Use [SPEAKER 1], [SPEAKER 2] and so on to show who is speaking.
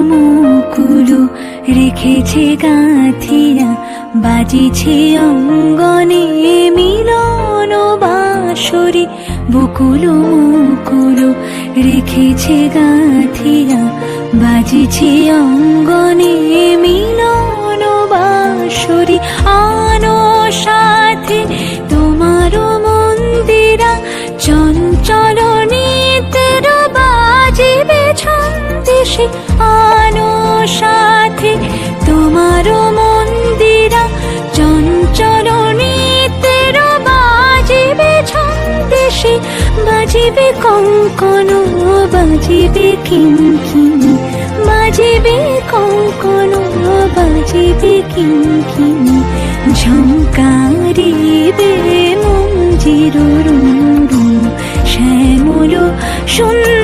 [SPEAKER 1] মুকুল রেখেছে গাঁথিয়া, বাজিছে অঙ্গনে মিলন বাঁশরি। বকুল মুকুল রেখেছে গাঁথিয়া, বাজিছে অঙ্গনে মিলন বাঁশরি। আনো সাথে তোমার মন্দিরা, চঞ্চল নিতের বাজিবে ছন্দেশে। আনো সাথে তোমার মন্দিরা, চঞ্চল নিতের বাজিবে ছন্দেশে। বাজিবে কঙ্কন, বাজিবে কিঙ্কিণী, বাজিবে কঙ্কন, বাজিবে কিঙ্কিণী। ঝঙ্কারিবে মঞ্জির রুম রুম, শ্যামল সুন্দর